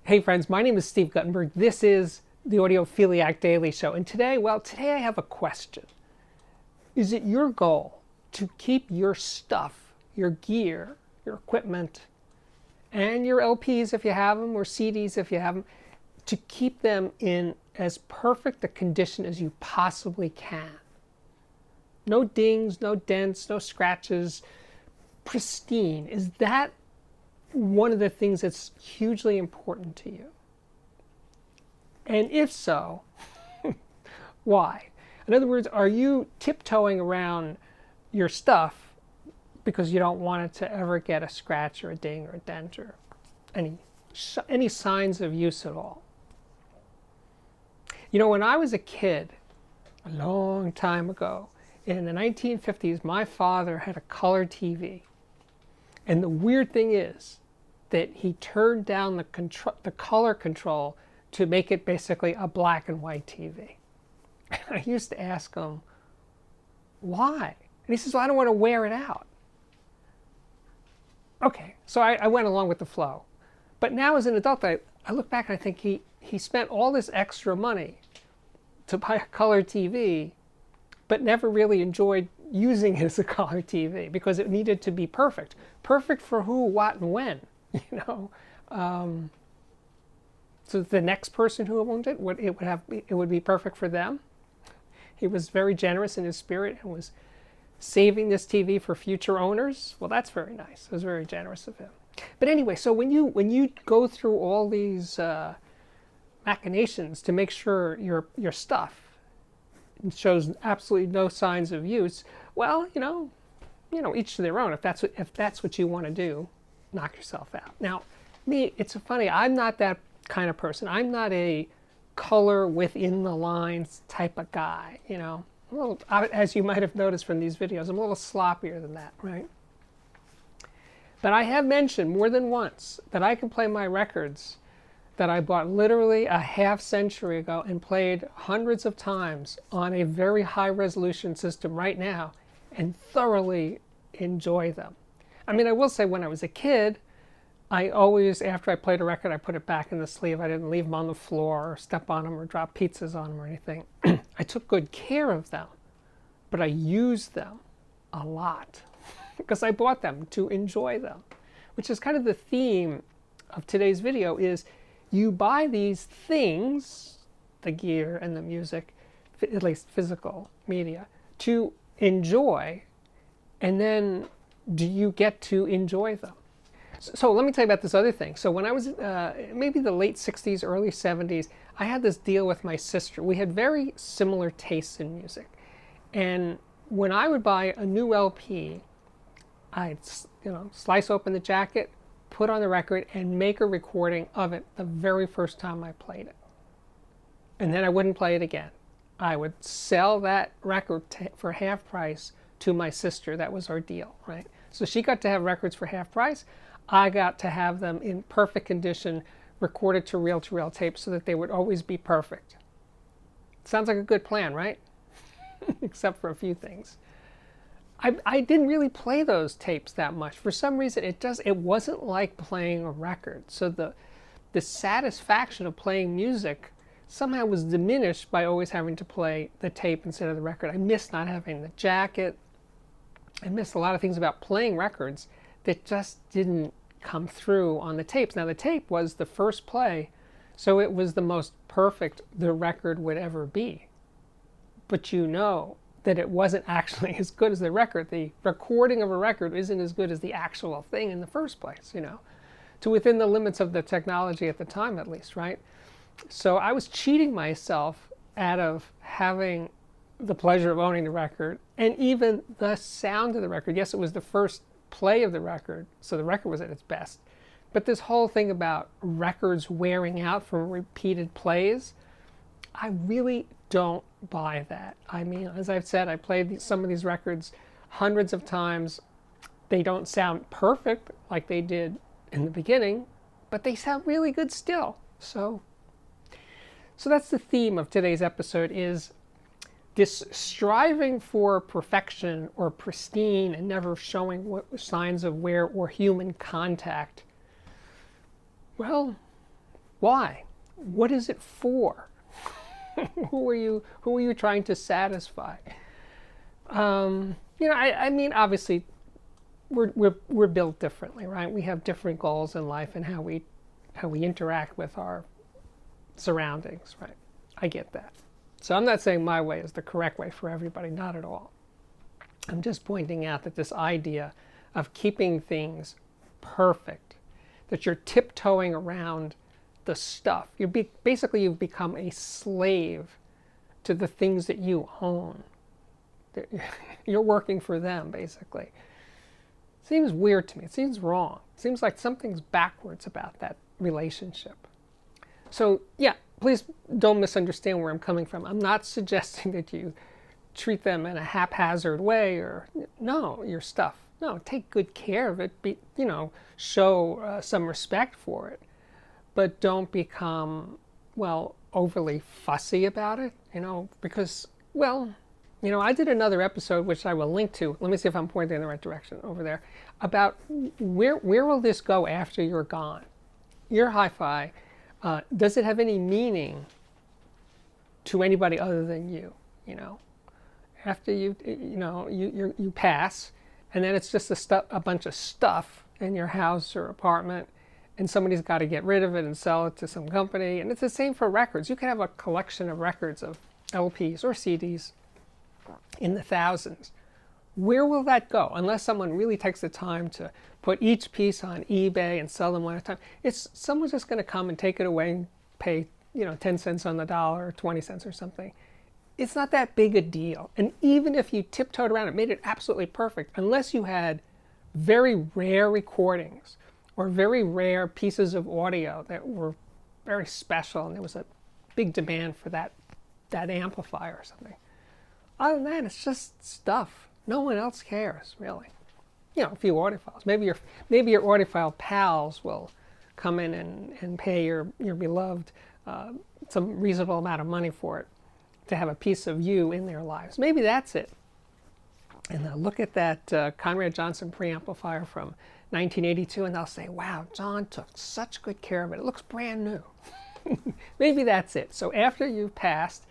Hey friends, my name is Steve Guttenberg. This is the Audiophiliac Daily Show. And today I have a question. Is it your goal to keep your stuff, your gear, your equipment, and your LPs if you have them, or CDs if you have them, to keep them in as perfect a condition as you possibly can? No dings, no dents, no scratches, pristine. Is that one of the things that's hugely important to you? And if so, why? In other words, are you tiptoeing around your stuff because you don't want it to ever get a scratch or a ding or a dent or any signs of use at all? You know, when I was a kid, a long time ago, in the 1950s, my father had a color TV. And the weird thing is that he turned down the color control to make it basically a black and white TV. And I used to ask him, why? And he says, well, I don't want to wear it out. Okay, so I went along with the flow. But now as an adult, I look back and I think he spent all this extra money to buy a color TV, but never really enjoyed using it as a color TV because it needed to be perfect. Perfect for who, what, and when, you know. So the next person who owned it, it would be perfect for them. He was very generous in his spirit and was saving this TV for future owners. Well, that's very nice. It was very generous of him. But anyway, so when you go through all these machinations to make sure your stuff shows absolutely no signs of use, well, you know, each to their own. If that's what you want to do, knock yourself out. Now, me, it's funny. I'm not that kind of person. I'm not a color within the lines type of guy. You know, a little, as you might have noticed from these videos, I'm a little sloppier than that, right? But I have mentioned more than once that I can play my records that I bought literally a half century ago and played hundreds of times on a very high resolution system right now and thoroughly enjoy them. I mean, I will say when I was a kid, I always, after I played a record, I put it back in the sleeve. I didn't leave them on the floor or step on them or drop pizzas on them or anything. I took good care of them, but I used them a lot because I bought them to enjoy them, which is kind of the theme of today's video. Is you buy these things, the gear and the music, at least physical media, to enjoy, and then do you get to enjoy them? So let me tell you about this other thing. So when I was maybe the late 60s, early 70s, I had this deal with my sister. We had very similar tastes in music. And when I would buy a new LP, I'd slice open the jacket, put on the record, and make a recording of it the very first time I played it. And then I wouldn't play it again. I would sell that record for half price to my sister. That was our deal, right? So she got to have records for half price. I got to have them in perfect condition, recorded to reel tape so that they would always be perfect. Sounds like a good plan, right? Except for a few things. I didn't really play those tapes that much. For some reason, it wasn't like playing a record. So the satisfaction of playing music somehow was diminished by always having to play the tape instead of the record. I missed not having the jacket. I missed a lot of things about playing records that just didn't come through on the tapes. Now, the tape was the first play, so it was the most perfect the record would ever be. But you know that it wasn't actually as good as the record. The recording of a record isn't as good as the actual thing in the first place, you know, to within the limits of the technology at the time, at least, right? So I was cheating myself out of having the pleasure of owning the record and even the sound of the record. Yes, it was the first play of the record, so the record was at its best. But this whole thing about records wearing out from repeated plays, I really don't buy that. I mean, as I've said, I played some of these records hundreds of times. They don't sound perfect like they did in the beginning, but they sound really good still. So that's the theme of today's episode, is this striving for perfection or pristine and never showing signs of wear or human contact. Well, Why? What is it for? Who are you trying to satisfy? I mean, obviously, we're built differently, right? We have different goals in life and how we interact with our surroundings, right? I get that. So I'm not saying my way is the correct way for everybody, not at all. I'm just pointing out that this idea of keeping things perfect, that you're tiptoeing around the stuff. Basically you've become a slave to the things that you own. You're working for them, basically. Seems weird to me. It seems wrong. It seems like something's backwards about that relationship. So yeah, please don't misunderstand where I'm coming from. I'm not suggesting that you treat them in a haphazard way or, no, your stuff. No, take good care of it. Show some respect for it. But don't become, overly fussy about it, because, I did another episode, which I will link to. Let me see if I'm pointing in the right direction over there, about where will this go after you're gone? Your hi-fi, does it have any meaning to anybody other than you? After you pass, and then it's just a bunch of stuff in your house or apartment, and somebody's got to get rid of it and sell it to some company. And it's the same for records. You can have a collection of records of LPs or CDs in the thousands. Where will that go? Unless someone really takes the time to put each piece on eBay and sell them one at a time, someone's just going to come and take it away and pay 10 cents on the dollar or 20 cents or something. It's not that big a deal. And even if you tiptoed around it, made it absolutely perfect, unless you had very rare recordings or very rare pieces of audio that were very special and there was a big demand for that amplifier or something. Other than that, it's just stuff. No one else cares, really. A few audiophiles. Maybe your audiophile pals will come in and pay your beloved some reasonable amount of money for it, to have a piece of you in their lives. Maybe that's it. And they'll look at that Conrad Johnson preamplifier from 1982 and they'll say, wow, John took such good care of it. It looks brand new. Maybe that's it. So after you've passed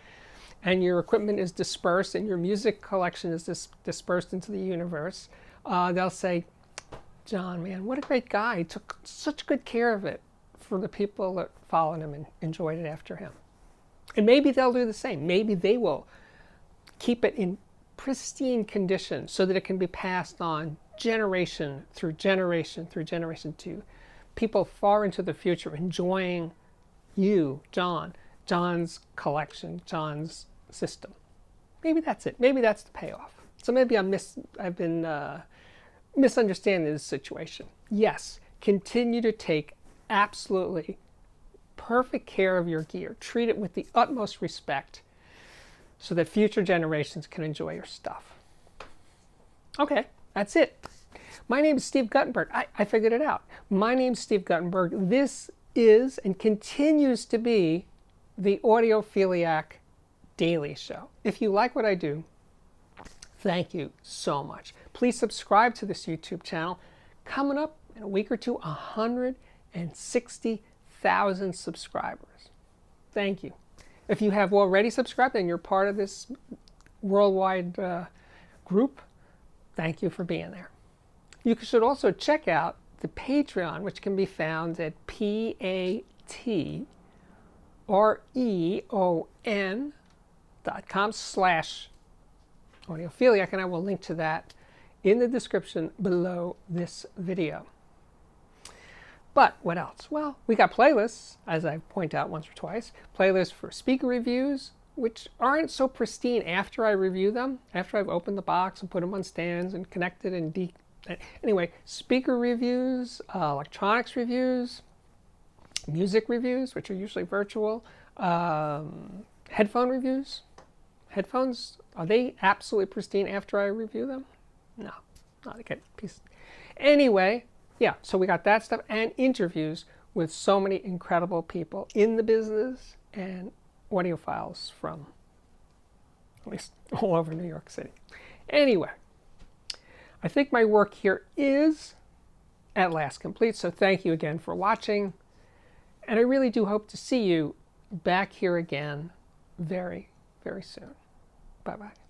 and your equipment is dispersed and your music collection is dispersed into the universe, they'll say, John, man, what a great guy. He took such good care of it for the people that followed him and enjoyed it after him. And maybe they'll do the same. Maybe they will keep it in pristine condition so that it can be passed on generation through generation through generation to people far into the future, enjoying you, John's collection, John's system. Maybe that's it. Maybe that's the payoff. So maybe I've been misunderstanding this situation. Yes, continue to take absolutely perfect care of your gear. Treat it with the utmost respect so that future generations can enjoy your stuff. Okay, that's it. My name is Steve Guttenberg. I figured it out. My name is Steve Guttenberg. This is and continues to be the Audiophiliac Daily Show. If you like what I do, thank you so much. Please subscribe to this YouTube channel. Coming up in a week or two, 160,000 subscribers. Thank you. If you have already subscribed and you're part of this worldwide group, thank you for being there. You should also check out the Patreon, which can be found at patreon.com/audiophiliac, and I will link to that in the description below this video. But what else? Well, we got playlists, as I point out once or twice. Playlists for speaker reviews, which aren't so pristine after I review them, after I've opened the box and put them on stands and connected and anyway, speaker reviews, electronics reviews, music reviews, which are usually virtual, headphone reviews. Headphones, are they absolutely pristine after I review them? No, not a good piece. Anyway, yeah, so we got that stuff and interviews with so many incredible people in the business and audiophiles from at least all over New York City. Anyway, I think my work here is at last complete, so thank you again for watching. And I really do hope to see you back here again very, very soon. Bye-bye.